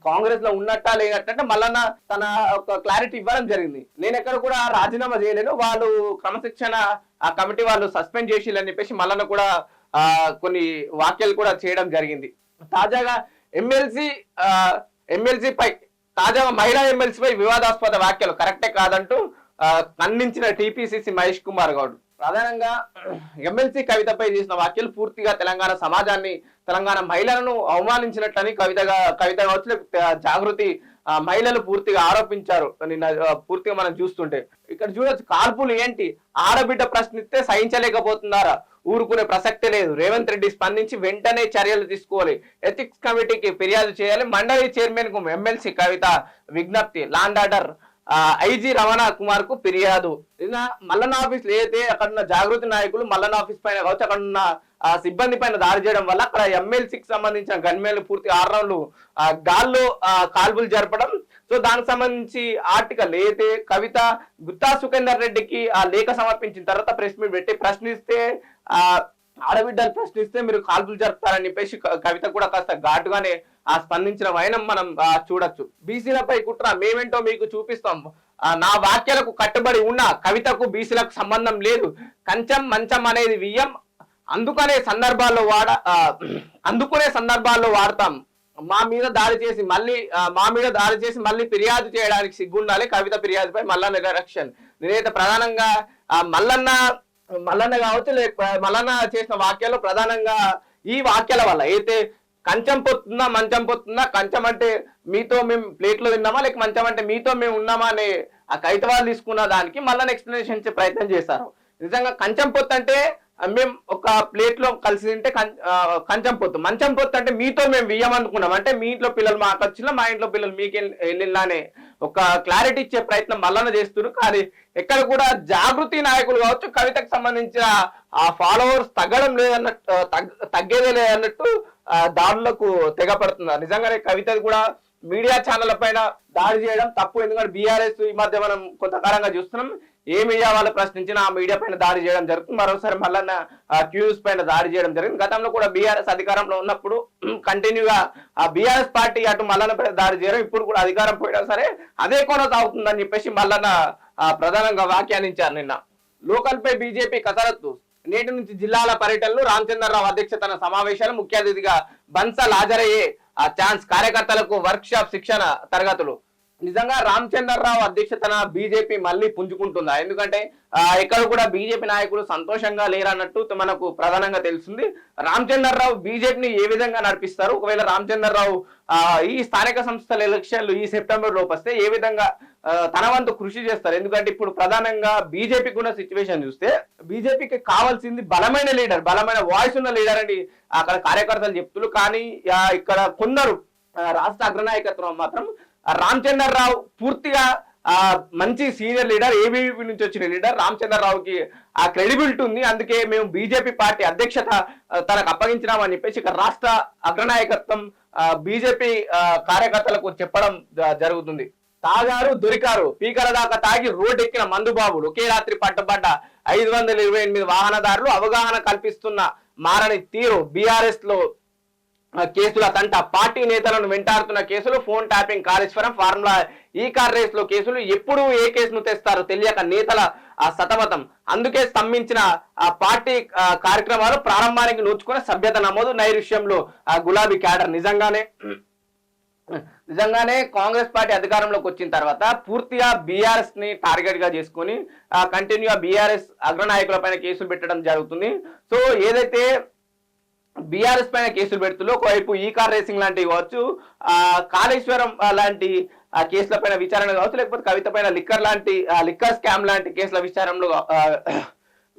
Speaker 2: కాంగ్రెస్ లో ఉన్నట్టా లేనట్టంటే మల్లన్న తన ఒక క్లారిటీ ఇవ్వడం జరిగింది. నేను ఎక్కడ కూడా రాజీనామా చేయలేను, వాళ్ళు క్రమశిక్షణ ఆ కమిటీ వాళ్ళు సస్పెండ్ చేసిల్లని చెప్పేసి మల్లన్న కూడా కొన్ని వ్యాఖ్యలు కూడా చేయడం జరిగింది. తాజాగా ఎమ్మెల్సీ పై తాజాగా మహిళా ఎమ్మెల్సీ పై వివాదాస్పద వ్యాఖ్యలు కరెక్టే కాదంటూ ఖండించిన టీపీసీసీ మహేష్ కుమార్ గౌడ్. ప్రధానంగా ఎమ్మెల్సీ కవితపై చేసిన వ్యాఖ్యలు పూర్తిగా తెలంగాణ సమాజాన్ని, తెలంగాణ మహిళలను అవమానించినట్లని కవిత కావచ్చు జాగృతి మహిళలు పూర్తిగా ఆరోపించారు. నిన్న పూర్తిగా మనం చూస్తుంటే ఇక్కడ చూడొచ్చు, కాల్పులు ఏంటి, ఆడబిడ్డ ప్రశ్నిస్తే సహించలేకపోతున్నారా, ఊరుకునే ప్రసక్తే లేదు, రేవంత్ రెడ్డి స్పందించి వెంటనే చర్యలు తీసుకోవాలి, ఎథిక్స్ కమిటీకి ఫిర్యాదు చేయాలి, మండలి చైర్మన్ కు ఎమ్మెల్సీ కవిత విజ్ఞప్తి, law and order IG Ramana Kumar కు ఫిర్యాదు. మల్లన్న ఆఫీస్ ఏదైతే అక్కడున్న జాగృతి నాయకులు మల్లన్న ఆఫీస్ పైన కావచ్చు అక్కడున్న సిబ్బంది పైన దాడి చేయడం వల్ల అక్కడ ఎమ్మెల్సీకి సంబంధించిన గన్మేలు పూర్తి 6 రౌండ్లు గాల్లో కాల్పులు జరపడం. సో దానికి సంబంధించి ఆర్టికల్ ఏదైతే కవిత గుత్తా సుఖేందర్ రెడ్డికి ఆ లేఖ సమర్పించిన తర్వాత ప్రెస్ మీట్ పెట్టి ప్రశ్నిస్తే ఆడబిడ్డలు ప్రశ్నిస్తే మీరు కాల్పులు జరుపుతారని చెప్పేసి కవిత కూడా కాస్త ఘాటుగానే స్పందించిన వైనం మనం చూడొచ్చు. బీసీలపై కుట్ర మేమేంటో మీకు చూపిస్తాం, నా వాక్యాలకు కట్టుబడి ఉన్న కవితకు బీసీలకు సంబంధం లేదు, కంచం మంచం అనేది వియ్యం, అందుకునే సందర్భాల్లో వాడతాం, మా మీద దాడి చేసి మళ్ళీ ఫిర్యాదు చేయడానికి సిగ్గుండాలి, కవిత ఫిర్యాదుపై మల్లన్న డైరెక్షన్. నేనైతే ప్రధానంగా మల్లన్న కావచ్చు మల్లన్న చేసిన వాక్యాలు ప్రధానంగా ఈ వాక్యాల వల్ల అయితే కంచం పొత్తుందా మంచం పొత్తుందా, కంచం అంటే మీతో మేము ప్లేట్లో తిన్నామా లేక మంచం అంటే మీతో మేము ఉన్నామా అనే ఆ కవిత వాళ్ళు తీసుకున్న దానికి మల్లన్న ఎక్స్ప్లెనేషన్ ఇచ్చే ప్రయత్నం చేశారు. నిజంగా కంచం పొత్తు అంటే మేము ఒక ప్లేట్ లో కలిసి తింటే కంచం పొత్తు, మంచం పొత్తు అంటే మీతో మేము వియ్యమనుకున్నాం, అంటే మీ ఇంట్లో పిల్లలు మాకు వచ్చినా మా ఇంట్లో పిల్లలు మీకు వెళ్ళినానే ఒక క్లారిటీ ఇచ్చే ప్రయత్నం మల్లన్న చేస్తున్నారు. కానీ ఎక్కడ కూడా జాగృతి నాయకులు కావచ్చు కవితకు సంబంధించిన ఆ ఫాలోవర్స్ తగ్గడం లేదన్నట్టు తగ్గేదే లేదన్నట్టు దాడులకు తెగపడుతున్నారు. నిజంగానే కవితది కూడా మీడియా ఛానళ్ల పైన దాడి చేయడం తప్పు, ఎందుకంటే బీఆర్ఎస్ ఈ మధ్య మనం కొంతకాలంగా చూస్తున్నాం ఏ మీడియా వాళ్ళు ప్రశ్నించినా ఆ మీడియా పైన దాడి చేయడం జరుగుతుంది. మరోసారి మల్లన్న క్యూస్ పైన దాడి చేయడం జరిగింది. గతంలో కూడా బీఆర్ఎస్ అధికారంలో ఉన్నప్పుడు కంటిన్యూగా ఆ బీఆర్ఎస్ పార్టీ అటు మల్లన్న పైన దాడి చేయడం, ఇప్పుడు కూడా అధికారం పోయినా సరే అదే కొనసాగుతుందని చెప్పేసి మల్లన్న ప్రధానంగా వ్యాఖ్యానించారు. నిన్న లోకల్ పై బీజేపీ కసరత్తు, నేటి నుంచి జిల్లాల పర్యటనలు, రామచంద్రరావు అధ్యక్షతన సమావేశాలు, ముఖ్య అతిథిగా బన్సల్ హాజరయ్యే ఛాన్స్, కార్యకర్తలకు వర్క్ షాప్ శిక్షణ తరగతులు. నిజంగా రామచంద్రరావు అధ్యక్షతన బీజేపీ మళ్ళీ పుంజుకుంటుందా? ఎందుకంటే ఎక్కడ కూడా బీజేపీ నాయకులు సంతోషంగా లేరన్నట్టు మనకు ప్రధానంగా తెలుస్తుంది. రామచంద్రరావు బీజేపీని ఏ విధంగా నడిపిస్తారు, ఒకవేళ రామచంద్రరావు ఈ స్థానిక సంస్థల ఎలక్షన్లు ఈ సెప్టెంబర్ లోపు వస్తే ఏ విధంగా తన వంతు కృషి చేస్తారు? ఎందుకంటే ఇప్పుడు ప్రధానంగా బీజేపీకి ఉన్న సిచ్యువేషన్ చూస్తే బీజేపీకి కావాల్సింది బలమైన లీడర్, బలమైన వాయిస్ ఉన్న లీడర్ అని అక్కడ కార్యకర్తలు చెప్తున్నారు. కానీ ఇక్కడ కొందరు రాష్ట్ర అగ్రనాయకత్వం మాత్రం రామచంద్రరావు పూర్తిగా మంచి సీనియర్ లీడర్, ఏబీవీపీ నుంచి వచ్చిన లీడర్, రామచంద్రరావుకి ఆ క్రెడిబిలిటీ ఉంది, అందుకే మేము బీజేపీ పార్టీ అధ్యక్షత తనకు అప్పగించినామని చెప్పేసి ఇక్కడ రాష్ట్ర అగ్రనాయకత్వం బీజేపీ కార్యకర్తలకు చెప్పడం జరుగుతుంది. తాగారు దొరికారు, పీకల దాకా తాగి రోడ్డు ఎక్కిన మందుబాబులు, ఒకే రాత్రి పట్టుబడ్డ 528 వాహనదారులు, అవగాహన కల్పిస్తున్న మారని తీరు, బీఆర్ఎస్ లో కేసుల తంట, పార్టీ నేతలను వెంటాడుతున్న కేసులు, ఫోన్ ట్యాపింగ్, కాళేశ్వరం, ఫార్ములా ఈ కార్ రేస్ లో కేసులు, ఎప్పుడు ఏ కేసును తెస్తారో తెలియక నేతల సతమతం. అందుకే స్తంభించిన పార్టీ కార్యక్రమాలు ప్రారంభానికి నోచుకునే సభ్యత నమోదు, నైరుష్యంలో గులాబీ క్యాడర్. నిజంగానే కాంగ్రెస్ పార్టీ అధికారంలోకి వచ్చిన తర్వాత పూర్తిగా బీఆర్ఎస్ ని టార్గెట్ గా చేసుకుని కంటిన్యూగా బీఆర్ఎస్ అగ్రనాయకుల పైన కేసులు పెట్టడం జరుగుతుంది. సో ఏదైతే బీఆర్ఎస్ పైన కేసులు పెడుతుందో, ఒకవైపు ఈ కార్ రేసింగ్ లాంటివి కావచ్చు, కాళేశ్వరం లాంటి కేసుల పైన విచారణ కావచ్చు, లేకపోతే కవిత పైన లిక్కర్ స్కామ్ లాంటి కేసుల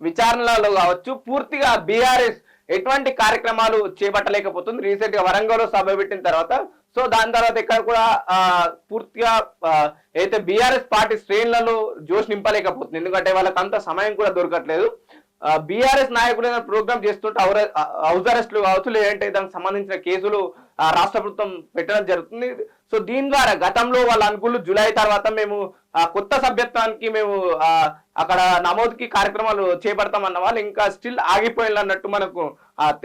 Speaker 2: విచారణలో కావచ్చు, పూర్తిగా బీఆర్ఎస్ ఎటువంటి కార్యక్రమాలు చేపట్టలేకపోతుంది. రీసెంట్ గా వరంగల్లో సభ పెట్టిన తర్వాత, సో దాని తర్వాత ఇక్కడ కూడా పూర్తిగా అయితే బీఆర్ఎస్ పార్టీ శ్రేణులలో జోష్ నింపలేకపోతుంది. ఎందుకంటే వాళ్ళకి అంత సమయం కూడా దొరకట్లేదు. బీఆర్ఎస్ నాయకులు ప్రోగ్రామ్ చేస్తుంటే హౌస్ అరెస్టులు కావచ్చు, లేదంటే దానికి సంబంధించిన కేసులు రాష్ట్ర ప్రభుత్వం పెట్టడం జరుగుతుంది. సో దీని ద్వారా గతంలో వాళ్ళు అనుకులు జూలై తర్వాత మేము కొత్త సభ్యత్వానికి మేము అక్కడ నమోదుకి కార్యక్రమాలు చేపడతామన్న వాళ్ళు ఇంకా స్టిల్ ఆగిపోయినట్టు మనకు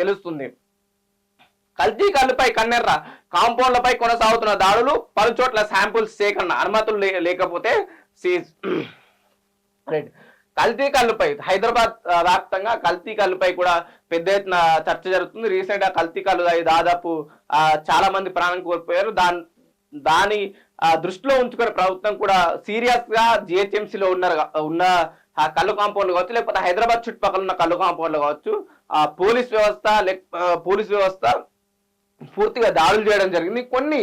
Speaker 2: తెలుస్తుంది. కల్తీ కల్లుపై కన్నెర్ర, కాంపౌండ్లపై కొనసాగుతున్న దాడులు, పలు చోట్ల శాంపుల్స్ సేకరణ, అనుమతులు లేకపోతే సీజ్. రైట్, కల్తీ కల్లుపై హైదరాబాద్ వ్యాప్తంగా కల్తీ కల్లుపై కూడా పెద్ద ఎత్తున చర్చ జరుగుతుంది. రీసెంట్ గా కల్తీ కల్లు దాదాపు చాలా మంది ప్రాణం కోల్పోయారు. దాని దృష్టిలో ఉంచుకునే ప్రభుత్వం కూడా సీరియస్ గా జిహెచ్ఎంసీలో ఉన్న కళ్ళు కాంపౌండ్లు కావచ్చు, లేకపోతే హైదరాబాద్ చుట్టుపక్కల ఉన్న కళ్ళు కాంపౌండ్లు కావచ్చు, పోలీస్ వ్యవస్థ పూర్తిగా దాడులు చేయడం జరిగింది. కొన్ని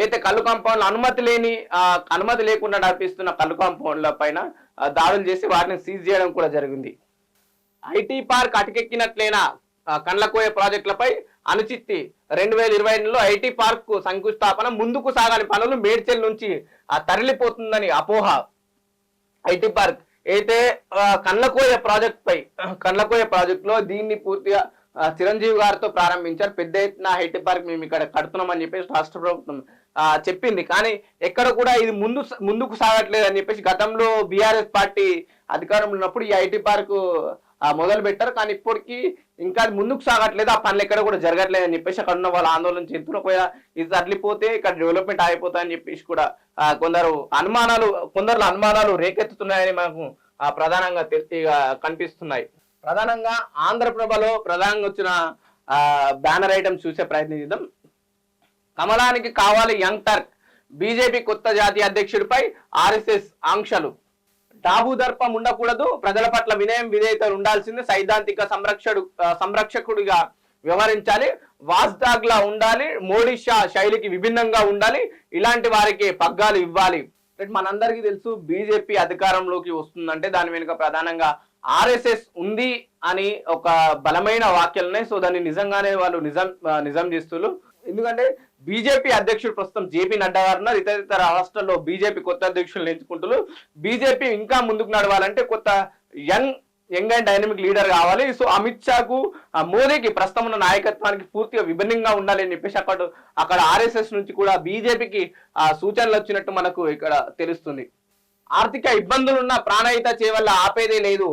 Speaker 2: అయితే కళ్ళు కాంపౌండ్లు అనుమతి లేకుండా నడిపిస్తున్న కళ్ళు కాంపౌండ్ల పైన దాడులు చేసి వాటిని సీజ్ చేయడం కూడా జరిగింది. ఐటీ పార్క్ అటకెక్కినట్లైన కండ్లకోయ ప్రాజెక్టులపై అనుచిత్తి. 2022లో ఐటీ పార్క్ కు శంకుస్థాపన, ముందుకు సాగాని పనులు మేడ్చల్ నుంచి తరలిపోతుందని అపోహ. ఐటీ పార్క్ అయితే కండ్లకోయ ప్రాజెక్ట్ లో దీన్ని పూర్తిగా చిరంజీవి గారితో ప్రారంభించారు. పెద్ద ఎత్తున ఐటీ పార్క్ మేము ఇక్కడ కడుతున్నామని చెప్పేసి రాష్ట్ర ప్రభుత్వం చెప్పింది. కానీ ఎక్కడ కూడా ఇది ముందుకు సాగట్లేదు అని చెప్పేసి గతంలో బీఆర్ఎస్ పార్టీ అధికారంలో ఉన్నప్పుడు ఈ ఐటీ పార్క్ మొదలు పెట్టారు. కానీ ఇప్పటికీ ఇంకా ముందుకు సాగట్లేదు, ఆ పనులు ఎక్కడ కూడా జరగట్లేదు అని చెప్పేసి అక్కడ ఉన్న వాళ్ళ ఆందోళన చెందుతున్న పోయా ఇది తరలిపోతే ఇక్కడ డెవలప్మెంట్ అయిపోతాయని చెప్పేసి కూడా కొందరు అనుమానాలు రేకెత్తుతున్నాయని మనకు ప్రధానంగా కనిపిస్తున్నాయి. ప్రధానంగా ఆంధ్రప్రభలో ప్రధానంగా వచ్చిన బ్యానర్ ఐటమ్ చూసే ప్రయత్నం చేద్దాం. కమలానికి కావాలి యంగ్ టర్క్, బీజేపీ కొత్త జాతీయ అధ్యక్షుడిపై ఆర్ఎస్ఎస్ ఆంక్షలు. టాబు దర్పం ఉండకూడదు, ప్రజల పట్ల వినయం విధేయతలు ఉండాల్సింది, సైద్ధాంతిక సంరక్షకుడిగా వ్యవహరించాలి, వాస్డాగ్ లా ఉండాలి, మోడీ షా శైలికి విభిన్నంగా ఉండాలి, ఇలాంటి వారికి పగ్గాలు ఇవ్వాలి. మనందరికీ తెలుసు బీజేపీ అధికారంలోకి వస్తుందంటే దాని వెనుక ప్రధానంగా ఆర్ఎస్ఎస్ ఉంది అని ఒక బలమైన వాక్యాలనే. సో దాన్ని నిజంగానే వాళ్ళు నిజం చేస్తున్నారు. ఎందుకంటే బీజేపీ అధ్యక్షుడు ప్రస్తుతం జేపీ నడ్డా గారు, ఇతర రాష్ట్రాల్లో బీజేపీ కొత్త అధ్యక్షులు ఎంచుకుంటున్నారు. బీజేపీ ఇంకా ముందుకు నడవాలంటే కొత్త యంగ్ అండ్ డైనమిక్ లీడర్ కావాలి. సో అమిత్ షాకు మోదీకి ప్రస్తుతం ఉన్న నాయకత్వానికి పూర్తిగా విభిన్నంగా ఉండాలి అని చెప్పేసి అక్కడ ఆర్ఎస్ఎస్ నుంచి కూడా బీజేపీకి సూచనలు వచ్చినట్టు మనకు ఇక్కడ తెలుస్తుంది. ఆర్థిక ఇబ్బందులున్న ప్రాణహిత చేవల్ల ఆపేదే లేదు,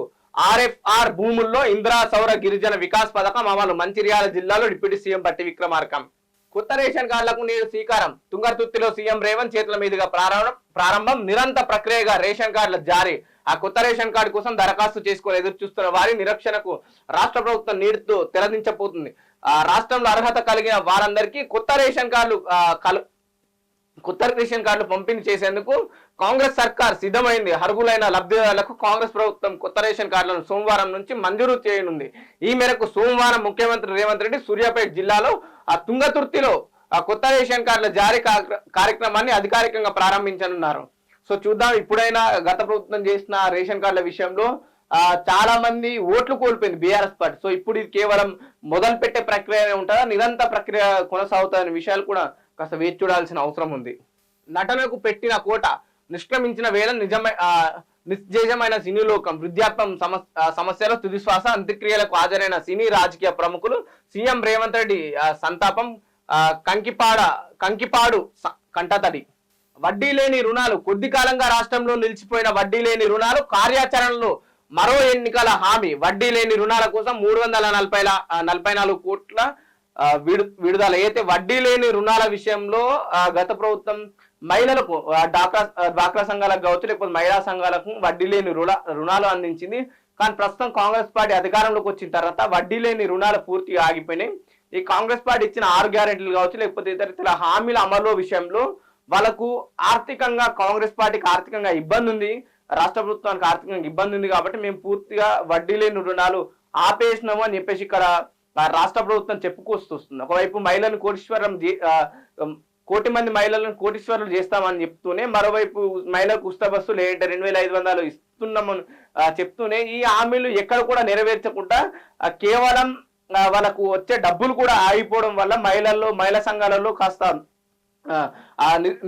Speaker 2: ఆర్ఎఫ్ఆర్ భూముల్లో ఇందిరా సౌర గిరిజన వికాస్ పథకం అమలు. మంచిర్యాల జిల్లాలో డిప్యూటీ సీఎం బట్టి విక్రమార్కం. కొత్త రేషన్ కార్డులకు నేడు శ్రీకారం, తుంగతుర్తిలో సీఎం రేవంత్ చేతుల మీదుగా ప్రారంభం. నిరంతర ప్రక్రియగా రేషన్ కార్డుల జారీ. ఆ కొత్త రేషన్ కార్డు కోసం దరఖాస్తు చేసుకుని ఎదురు చూస్తున్న వారి నిరక్షణకు రాష్ట్ర ప్రభుత్వం నీటితో తెరదించబోతుంది. రాష్ట్రంలో అర్హత కలిగిన వారందరికీ కొత్త రేషన్ కార్డులు పంపిణీ చేసేందుకు కాంగ్రెస్ సర్కార్ సిద్ధమైంది. అర్హులైన లబ్ధిదారులకు కాంగ్రెస్ ప్రభుత్వం కొత్త రేషన్ కార్డులను సోమవారం నుంచి మంజూరు చేయనుంది. ఈ మేరకు సోమవారం ముఖ్యమంత్రి రేవంత్ రెడ్డి సూర్యాపేట జిల్లాలో తుంగతుర్తిలో కొత్త రేషన్ కార్డుల జారీ కార్యక్రమాన్ని అధికారికంగా ప్రారంభించనున్నారు. సో చూద్దాం, ఇప్పుడైనా గత ప్రభుత్వం చేసిన రేషన్ కార్డుల విషయంలో చాలా మంది ఓట్లు కోల్పోయింది బీఆర్ఎస్ పార్టీ. సో ఇప్పుడు ఇది కేవలం మొదలు పెట్టే ప్రక్రియ ఉంటుందా, నిరంతర ప్రక్రియ కొనసాగుతుందనే విషయాలు కూడా కాస్త వేచి చూడాల్సిన అవసరం ఉంది. నటనకు పెట్టిన కోట, నిష్క్రమించిన వేళ నిశ్చేజమైన సినీ లోకం, వృద్ధాప్యం సమస్యల తుదిశ్వాస, అంత్యక్రియలకు హాజరైన సినీ రాజకీయ ప్రముఖులు, సీఎం రేవంత్ రెడ్డి సంతాపం, కంకిపాడు కంటతడి. వడ్డీ లేని రుణాలు, కొద్ది కాలంగా రాష్ట్రంలో నిలిచిపోయిన వడ్డీ లేని రుణాలు కార్యాచరణలో మరో ఎన్నికల హామీ. వడ్డీ లేని రుణాల కోసం 344 కోట్ల విడుదల అయితే వడ్డీ లేని రుణాల విషయంలో గత ప్రభుత్వం మహిళలకు డ్వాక్రా సంఘాలకు కావచ్చు లేకపోతే మహిళా సంఘాలకు వడ్డీ లేని రుణాలు అందించింది. కానీ ప్రస్తుతం కాంగ్రెస్ పార్టీ అధికారంలోకి వచ్చిన తర్వాత వడ్డీ లేని రుణాలు పూర్తిగా ఆగిపోయినాయి. ఈ కాంగ్రెస్ పార్టీ ఇచ్చిన 6 గ్యారెంటీలు కావచ్చు లేకపోతే ఇతర హామీల అమలు విషయంలో వాళ్ళకు ఆర్థికంగా కాంగ్రెస్ పార్టీకి ఆర్థికంగా ఇబ్బంది ఉంది, రాష్ట్ర ప్రభుత్వానికి ఆర్థికంగా ఇబ్బంది ఉంది కాబట్టి మేము పూర్తిగా వడ్డీ లేని రుణాలు ఆపేసినాము అని చెప్పేసి ఇక్కడ రాష్ట్ర ప్రభుత్వం చెప్పుకొస్తుంది. ఒకవైపు మహిళలను కోటి మంది మహిళలను కోటీశ్వరులు చేస్తామని చెప్తూనే మరోవైపు మహిళలకు ఉచిత బస్సు లేదంటే 2500 ఇస్తున్నామని చెప్తూనే ఈ హామీలు ఎక్కడ కూడా నెరవేర్చకుండా కేవలం వాళ్ళకు వచ్చే డబ్బులు కూడా ఆగిపోవడం వల్ల మహిళా సంఘాలలో కాస్త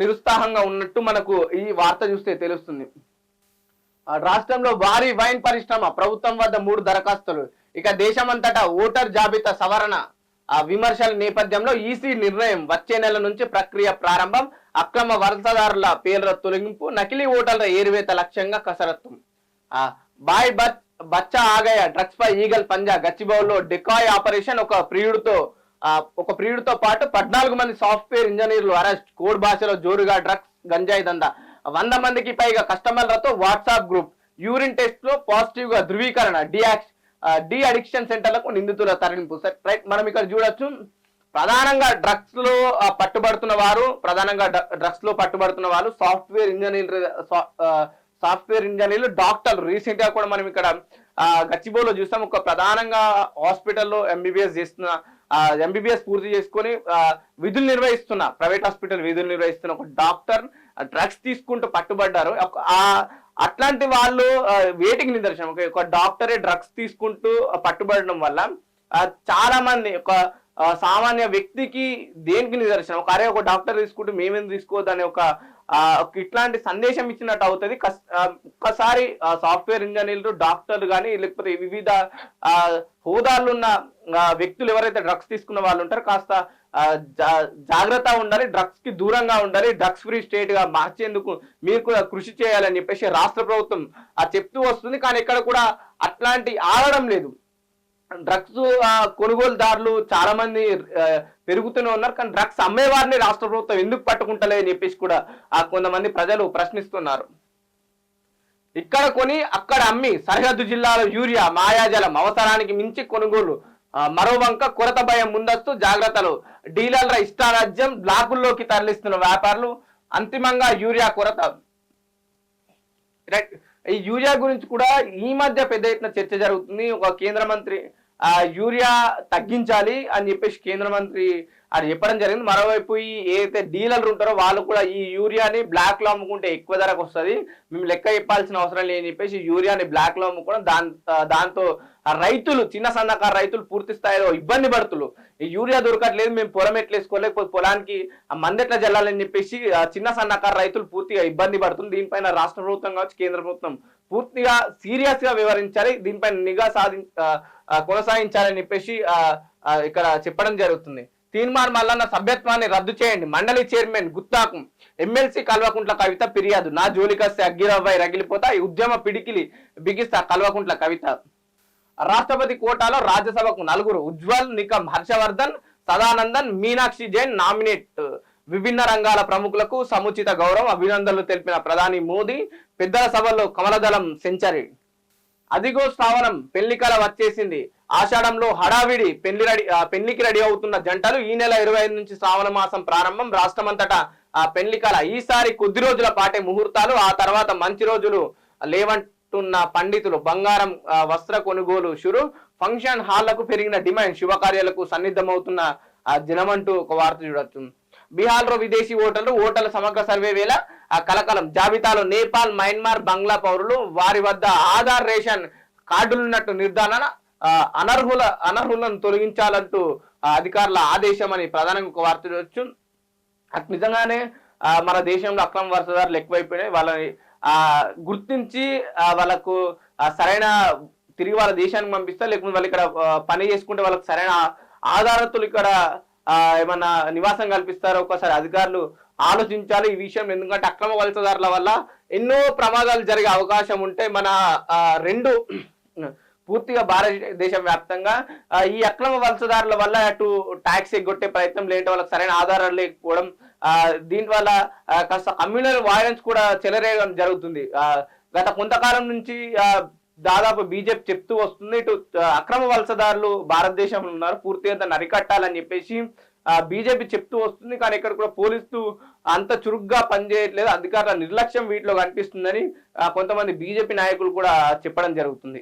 Speaker 2: నిరుత్సాహంగా ఉన్నట్టు మనకు ఈ వార్త చూస్తే తెలుస్తుంది. రాష్ట్రంలో భారీ వైన్ పరిశ్రమ ప్రభుత్వం వద్ద 3 దరఖాస్తులు. ఇక దేశమంతటా ఓటర్ జాబితా సవరణ విమర్శల నేపథ్యంలో ఈసీ నిర్ణయం, వచ్చే నెల నుంచి ప్రక్రియ ప్రారంభం, అక్రమ వలసదారుల పేర్ల తొలగింపు, నకిలీ ఓటర్ల ఏరువేత లక్ష్యంగా కసరత్తు. బాయ్ బచ్చా ఆగయ డ్రగ్స్ పై ఈగల్ పంజా, గచ్చిబౌల్లో డెకాయ్ ఆపరేషన్, ఒక ప్రియుడితో పాటు 14 మంది సాఫ్ట్వేర్ ఇంజనీర్లు అరెస్ట్, కోడ్ భాషలో జోరుగా డ్రగ్స్ గంజాయి దందా, 100 మందికి పైగా కస్టమర్లతో వాట్సాప్ గ్రూప్, యూరిన్ టెస్ట్ లో పాజిటివ్ గా ధృవీకరణ, డి అడిక్షన్ సెంటర్లకు నిందితుల తరలింపు. రైట్, మనం ఇక్కడ చూడొచ్చు ప్రధానంగా డ్రగ్స్ లో పట్టుబడుతున్న వారు సాఫ్ట్వేర్ ఇంజనీర్లు, డాక్టర్లు. రీసెంట్ గా కూడా మనం ఇక్కడ గచ్చిబౌలిలో చూస్తాం, ఒక ప్రధానంగా హాస్పిటల్లో ఎంబీబీఎస్ పూర్తి చేసుకొని విధులు నిర్వహిస్తున్న ప్రైవేట్ హాస్పిటల్ విధులు నిర్వహిస్తున్న ఒక డాక్టర్ డ్రగ్స్ తీసుకుంటూ పట్టుబడ్డారు. అట్లాంటి వాళ్ళు వేటికి నిదర్శనం. ఒక డాక్టరే డ్రగ్స్ తీసుకుంటూ పట్టుబడడం వల్ల చాలా మంది ఒక సామాన్య వ్యక్తికి దేనికి నిదర్శనం. ఒక డాక్టర్ తీసుకుంటూ మేమేం తీసుకోవద్దు అనే ఒక ఇట్లాంటి సందేశం ఇచ్చినట్టు అవుతుంది. ఒక్కసారి సాఫ్ట్వేర్ ఇంజనీర్లు, డాక్టర్లు కానీ లేకపోతే వివిధ హోదాలు ఉన్న వ్యక్తులు ఎవరైతే డ్రగ్స్ తీసుకున్న వాళ్ళు ఉంటారో కాస్త జాగ్రత్త ఉండాలి, డ్రగ్స్ కి దూరంగా ఉండాలి, డ్రగ్స్ ఫ్రీ స్టేట్ గా మార్చేందుకు మీరు కూడా కృషి చేయాలని చెప్పేసి రాష్ట్ర ప్రభుత్వం చెప్తూ వస్తుంది. కానీ ఇక్కడ కూడా అట్లాంటి ఆడడం లేదు. డ్రగ్స్ కొనుగోలుదారులు చాలా మంది పెరుగుతూనే ఉన్నారు, కానీ డ్రగ్స్ అమ్మేవారిని రాష్ట్ర ప్రభుత్వం ఎందుకు పట్టుకుంటలే అని చెప్పేసి కూడా కొంతమంది ప్రజలు ప్రశ్నిస్తున్నారు. ఇక్కడ కొని అక్కడ అమ్మి సరిహద్దు జిల్లాలో యూరియా మాయాజలం, అవసరానికి మించి కొనుగోలు, మరో వంక కొరత భయం, ముందస్తు జాగ్రత్తలు, డీలర్ల ఇష్టారాజ్యం, బ్లాకుల్లోకి తరలిస్తున్న వ్యాపారులు, అంతిమంగా యూరియా కొరత. ఈ యూరియా గురించి కూడా ఈ మధ్య పెద్ద ఎత్తున చర్చ జరుగుతుంది. ఒక కేంద్ర మంత్రి యూరియా తగ్గించాలి అని చెప్పేసి కేంద్ర మంత్రి అది చెప్పడం జరిగింది. మరోవైపు ఈ ఏదైతే డీలర్లు ఉంటారో వాళ్ళు కూడా ఈ యూరియాని బ్లాక్ లో అమ్ముకుంటే ఎక్కువ ధరకు వస్తుంది, మేము లెక్క చెప్పాల్సిన అవసరం లేని చెప్పేసి యూరియాని బ్లాక్ లో అమ్ముకోవడం, దాంతో రైతులు, చిన్న సన్నకారు రైతులు పూర్తి స్థాయిలో ఇబ్బంది పడుతున్నారు. ఈ యూరియా దొరకట్లేదు, మేము పొలం ఎట్లా వేసుకోలేకపోతే పొలానికి మందెట్లా జల్లాలని చెప్పేసి చిన్న సన్నకారు రైతులు పూర్తిగా ఇబ్బంది పడుతుంది. దీనిపైన రాష్ట్ర ప్రభుత్వం కావచ్చు, కేంద్ర ప్రభుత్వం పూర్తిగా సీరియస్ గా వివరించాలి, దీనిపైన నిఘా కొనసాగించాలని చెప్పేసి ఇక్కడ చెప్పడం జరుగుతుంది. తీన్మార్ మల్లన్న సభ్యత్వాన్ని రద్దు చేయండి, మండలి చైర్మన్ గుత్తాకు, ఎమ్మెల్సీ కల్వకుంట్ల కవిత ఫిర్యాదు, నా జోలికస్తే అగ్గిరవ్వై రగిలిపోతా, ఈ ఉద్యమ పిడికిలి బిగిస్తా కల్వకుంట్ల కవిత. రాష్ట్రపతి కోటాలో రాజ్యసభకు 4, ఉజ్వల్ నికమ్, హర్షవర్ధన్, సదానందన్, మీనాక్షి జైన్ నామినేట్. విభిన్న రంగాల ప్రముఖులకు సముచిత గౌరవం, అభినందనలు తెలిపిన ప్రధాని మోదీ. పెద్దల సభల్లో కమలదళం సెంచరీ. అదిగో శ్రావణం, పెళ్లికల వచ్చేసింది, ఆషాఢంలో హడావిడి, పెళ్లికి రెడీ అవుతున్న జంటలు. ఈ నెల 25 నుంచి శ్రావణ మాసం ప్రారంభం, రాష్ట్రమంతటా పెళ్లికల. ఈసారి కొద్ది రోజుల పాటే ముహూర్తాలు, ఆ తర్వాత మంచి రోజులు లేవంటున్న పండితులు. బంగారం వస్త్ర కొనుగోలు షురు, ఫంక్షన్ హాళ్లకు పెరిగిన డిమాండ్, శుభకార్యాలకు సన్నిద్ధమవుతున్న జనమంటూ ఒక వార్త చూడొచ్చు. బీహార్లో విదేశీ ఓటర్ల సమగ్ర సర్వే వేళ కలకలం, జాబితాలో నేపాల్, మయన్మార్, బంగ్లా పౌరులు, వారి వద్ద ఆధార్, రేషన్ కార్డులున్నట్టు నిర్ధారణ, అనర్హులను తొలగించాలంటూ అధికారుల ఆదేశం అని ప్రధానంగా ఒక వార్త చూడొచ్చు. నిజంగానే మన దేశంలో అక్రమ వలసదారులు ఎక్కువైపోయినాయి. వాళ్ళని గుర్తించి వాళ్ళకు సరైన తిరిగి వాళ్ళ దేశానికి పంపిస్తారు, లేకపోతే వాళ్ళు ఇక్కడ పని చేసుకుంటే వాళ్ళకి సరైన ఆధారతులు ఇక్కడ ఏమన్నా నివాసం కల్పిస్తారో ఒకసారి అధికారులు ఆలోచించాలి ఈ విషయం. ఎందుకంటే అక్రమ వలసదారుల వల్ల ఎన్నో ప్రమాదాలు జరిగే అవకాశం ఉంటే మన 2 పూర్తిగా భారతదేశం వ్యాప్తంగా ఈ అక్రమ వలసదారుల వల్ల అటు ట్యాక్స్ ఎగ్గొట్టే ప్రయత్నం లేని వాళ్ళకి సరైన ఆధారాలు లేకపోవడం, దీని వల్ల కాస్త కమ్యూనల్ వైలెన్స్ కూడా చెలరేగడం జరుగుతుంది. గత కొంతకాలం నుంచి దాదాపు బీజేపీ చెప్తూ వస్తుంది, ఇటు అక్రమ వలసదారులు భారతదేశంలో ఉన్నారు, పూర్తిగా దాన్ని అరికట్టాలని చెప్పేసి బీజేపీ చెప్తూ వస్తుంది. కానీ ఇక్కడ కూడా పోలీసులు అంత చురుగ్గా పనిచేయట్లేదు, అధికారుల నిర్లక్ష్యం వీటిలో కనిపిస్తుందని కొంతమంది బీజేపీ నాయకులు కూడా చెప్పడం జరుగుతుంది.